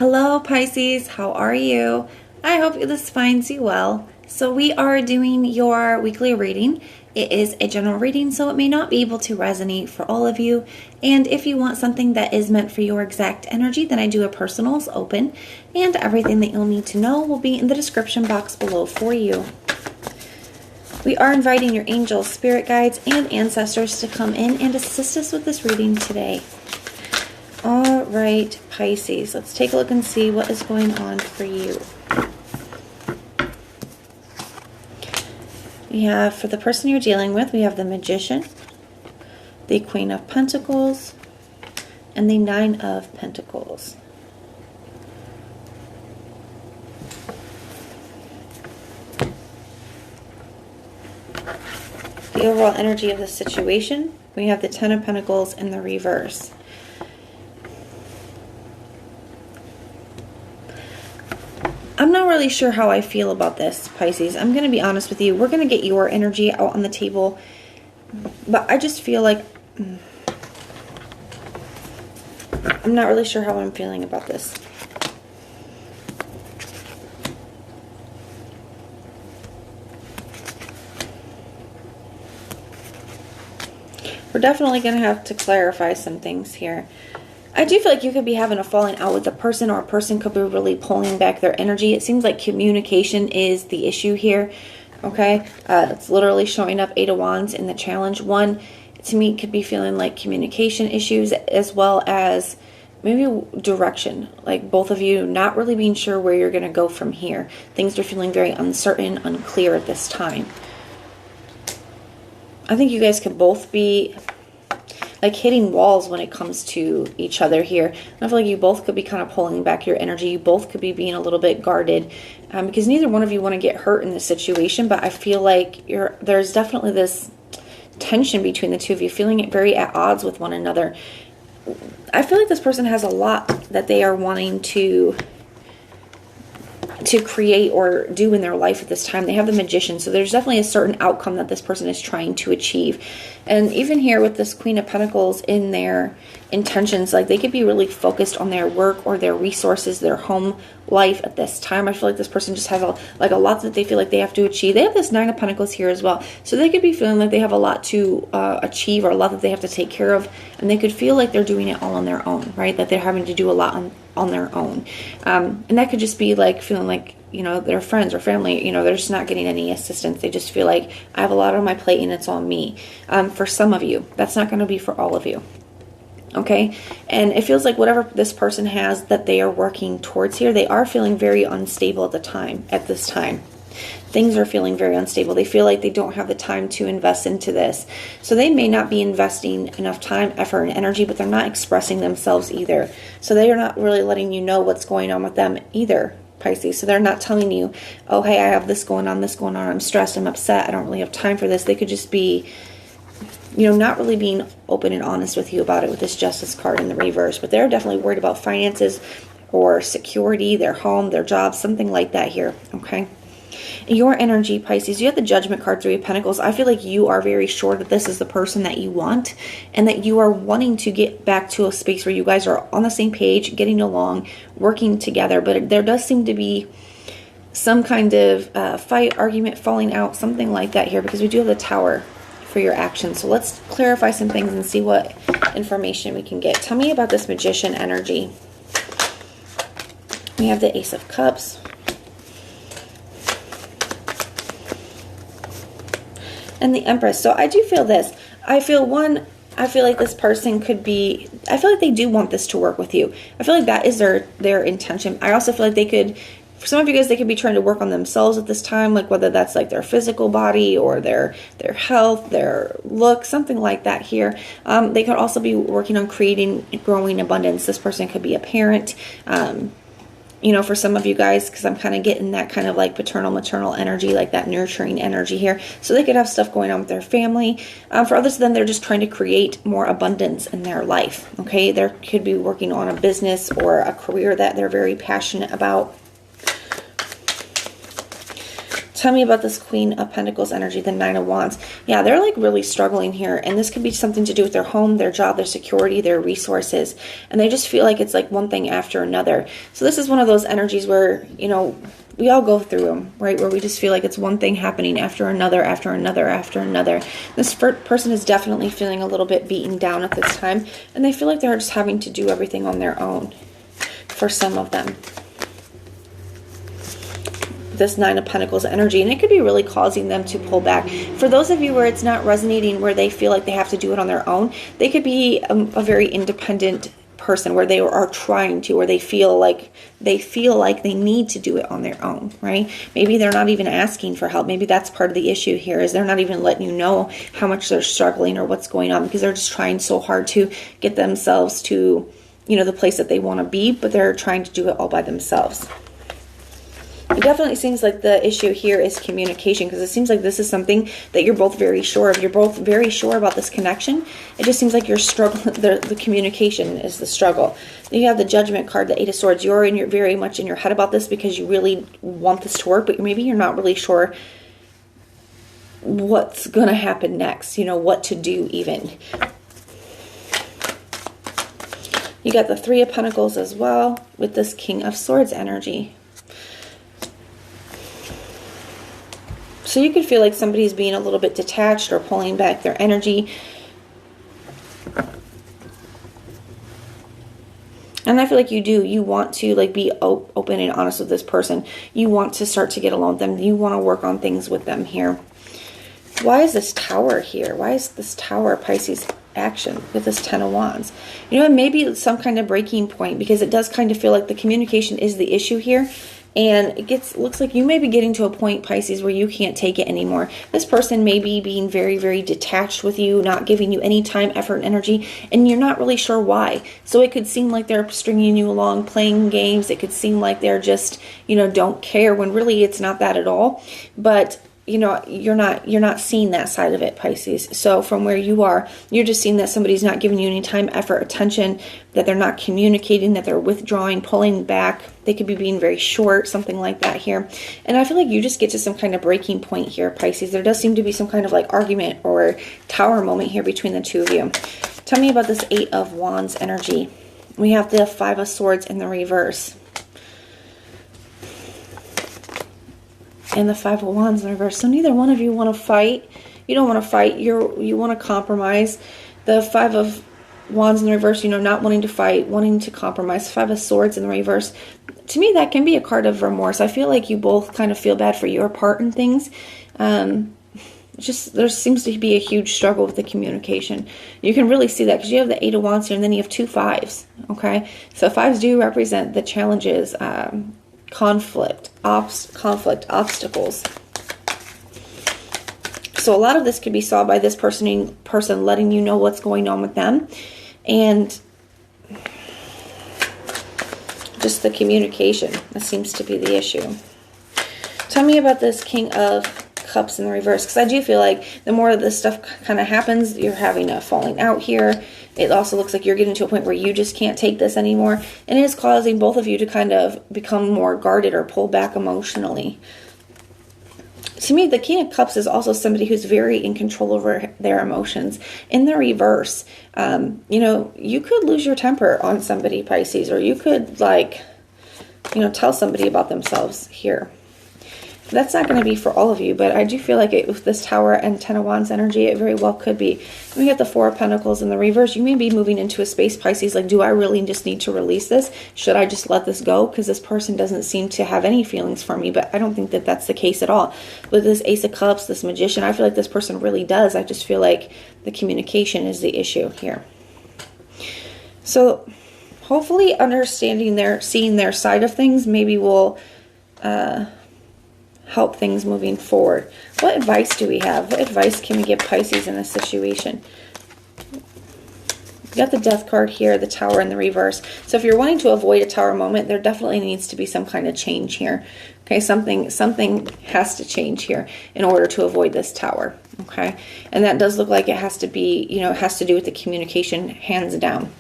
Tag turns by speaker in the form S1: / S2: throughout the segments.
S1: Hello Pisces, how are you? I hope this finds you well. So we are doing your weekly reading. It is a general reading, so it may not be able to resonate for all of you. And if you want something that is meant for your exact energy, then I do a personals open. And everything that you'll need to know will be in the description box below for you. We are inviting your angels, spirit guides, and ancestors to come in and assist us with this reading today. All right, Pisces, let's take a look and see what is going on for you. We have, for the person you're dealing with, we have the Magician, the Queen of Pentacles, and the Nine of Pentacles. The overall energy of the situation, we have the Ten of Pentacles in the reverse. I'm not really sure how I feel about this, Pisces. I'm going to be honest with you. We're going to get your energy out on the table. But I just feel like I'm not really sure how I'm feeling about this. We're definitely going to have to clarify some things here. I do feel like you could be having a falling out with a person, or a person could be really pulling back their energy. It seems like communication is the issue here. Okay, it's literally showing up 8 of Wands in the challenge. One, to me, could be feeling like communication issues, as well as maybe direction. Like both of you not really being sure where you're going to go from here. Things are feeling very uncertain, unclear at this time. I think you guys could both be like hitting walls when it comes to each other here. I feel like you both could be kind of pulling back your energy. You both could be being a little bit guarded because neither one of you want to get hurt in this situation. But I feel like there's definitely this tension between the two of you, feeling it very at odds with one another. I feel like this person has a lot that they are wanting to create or do in their life at this time. They have the Magician, so there's definitely a certain outcome that this person is trying to achieve. And even here with this Queen of Pentacles in their intentions, like they could be really focused on their work or their resources, their home life at this time. I feel like this person just has a lot that they feel like they have to achieve. They have this Nine of Pentacles here as well, so they could be feeling like they have a lot to achieve, or a lot that they have to take care of, and they could feel like they're doing it all on their own, right? That they're having to do a lot on their own, and that could just be like feeling like, you know, their friends or family, you know, they're just not getting any assistance. They just feel like I have a lot on my plate and it's on me. For some of you, that's not going to be for all of you. Okay. And it feels like whatever this person has that they are working towards here, they are feeling very unstable at this time. Things are feeling very unstable. They feel like they don't have the time to invest into this. So they may not be investing enough time, effort, and energy, but they're not expressing themselves either. So they are not really letting you know what's going on with them either, Pisces. So they're not telling you, oh, hey, I have this going on, I'm stressed, I'm upset, I don't really have time for this. They could just be, you know, not really being open and honest with you about it with this Justice card in the reverse. But they're definitely worried about finances or security, their home, their job, something like that here, okay? Your energy, Pisces, you have the Judgment card, 3 of Pentacles. I feel like you are very sure that this is the person that you want, and that you are wanting to get back to a space where you guys are on the same page, getting along, working together. But there does seem to be some kind of fight, argument, falling out, something like that here, because we do have the Tower for your actions. So let's clarify some things and see what information we can get. Tell me about this Magician energy. We have the Ace of Cups. And the Empress. So I do feel this. I feel like this person could be, I feel like they do want this to work with you. I feel like that is their intention. I also feel like they could, for some of you guys, they could be trying to work on themselves at this time, like whether that's like their physical body or their health, their look, something like that here. They could also be working on creating and growing abundance. This person could be a parent, you know, for some of you guys, because I'm kind of getting that kind of like paternal, maternal energy, like that nurturing energy here. So they could have stuff going on with their family. For others of them, they're just trying to create more abundance in their life. Okay, they could be working on a business or a career that they're very passionate about. Tell me about this Queen of Pentacles energy, the Nine of Wands. Yeah, they're like really struggling here. And this could be something to do with their home, their job, their security, their resources. And they just feel like it's like one thing after another. So this is one of those energies where, you know, we all go through them, right? Where we just feel like it's one thing happening after another, after another, after another. This person is definitely feeling a little bit beaten down at this time. And they feel like they're just having to do everything on their own for some of them. This Nine of Pentacles energy, and it could be really causing them to pull back. For those of you where it's not resonating, where they feel like they have to do it on their own, they could be a very independent person where they are trying to, or they feel like they need to do it on their own, right? Maybe they're not even asking for help. Maybe that's part of the issue here, is they're not even letting you know how much they're struggling or what's going on, because they're just trying so hard to get themselves to, you know, the place that they want to be, but they're trying to do it all by themselves. It definitely seems like the issue here is communication, because it seems like this is something that you're both very sure of. You're both very sure about this connection. It just seems like you're struggling. The communication is the struggle. Then you have the Judgment card, the Eight of Swords. You're very much in your head about this because you really want this to work, but maybe you're not really sure what's going to happen next, you know, what to do even. You got the Three of Pentacles as well with this King of Swords energy. So you could feel like somebody's being a little bit detached or pulling back their energy. And I feel like you do. You want to like be open and honest with this person. You want to start to get along with them. You want to work on things with them here. Why is this Tower here? Why is this Tower Pisces action with this Ten of Wands? You know, it may be some kind of breaking point, because it does kind of feel like the communication is the issue here. And it looks like you may be getting to a point, Pisces, where you can't take it anymore. This person may be being very, very detached with you, not giving you any time, effort, and energy, and you're not really sure why. So it could seem like they're stringing you along, playing games. It could seem like they're just, you know, don't care, when really it's not that at all. But you know, you're not seeing that side of it, Pisces. So from where you are, you're just seeing that somebody's not giving you any time, effort, attention, that they're not communicating, that they're withdrawing, pulling back. They could be being very short, something like that here. And I feel like you just get to some kind of breaking point here, Pisces. There does seem to be some kind of like argument or Tower moment here between the two of you. Tell me about this Eight of Wands energy. We have the Five of Swords in the reverse. And the Five of Wands in reverse. So neither one of you want to fight. You don't want to fight. You want to compromise. The Five of Wands in the reverse, you know, not wanting to fight, wanting to compromise. Five of Swords in the reverse. To me, that can be a card of remorse. I feel like you both kind of feel bad for your part in things. Just there seems to be a huge struggle with the communication. You can really see that because you have the Eight of Wands here, and then you have two fives. Okay, so fives do represent the challenges, conflict, obstacles. So a lot of this could be solved by this person letting you know what's going on with them, and just the communication. That seems to be the issue. Tell me about this King of Cups in the reverse, because I do feel like the more of this stuff kind of happens, you're having a falling out here. It also looks like you're getting to a point where you just can't take this anymore, and it is causing both of you to kind of become more guarded or pull back emotionally. To me, the King of Cups is also somebody who's very in control over their emotions. In the reverse, you know, you could lose your temper on somebody, Pisces, or you could, like, you know, tell somebody about themselves here. That's not going to be for all of you, but I do feel like with this Tower and Ten of Wands energy, it very well could be. We get the Four of Pentacles in the reverse. You may be moving into a space, Pisces, like, do I really just need to release this? Should I just let this go? Because this person doesn't seem to have any feelings for me, but I don't think that that's the case at all. With this Ace of Cups, this Magician, I feel like this person really does. I just feel like the communication is the issue here. So hopefully seeing their side of things maybe will help things moving forward. What advice do we have? What advice can we give Pisces in this situation? We got the Death card here, the Tower in the reverse. So if you're wanting to avoid a Tower moment, there definitely needs to be some kind of change here. Okay, something has to change here in order to avoid this Tower. Okay, and that does look like it has to be, you know, it has to do with the communication, hands down.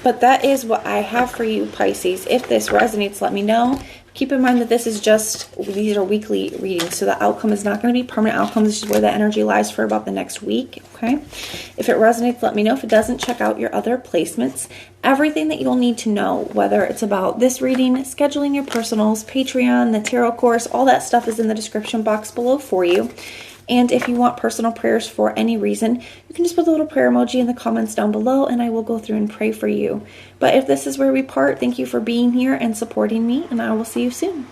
S1: But that is what I have for you, Pisces. If this resonates, let me know. Keep in mind that these are weekly readings, so the outcome is not going to be permanent outcome. This is where the energy lies for about the next week, okay? If it resonates, let me know. If it doesn't, check out your other placements. Everything that you'll need to know, whether it's about this reading, scheduling your personals, Patreon, the tarot course, all that stuff is in the description box below for you. And if you want personal prayers for any reason, you can just put the little prayer emoji in the comments down below and I will go through and pray for you. But if this is where we part, thank you for being here and supporting me, and I will see you soon.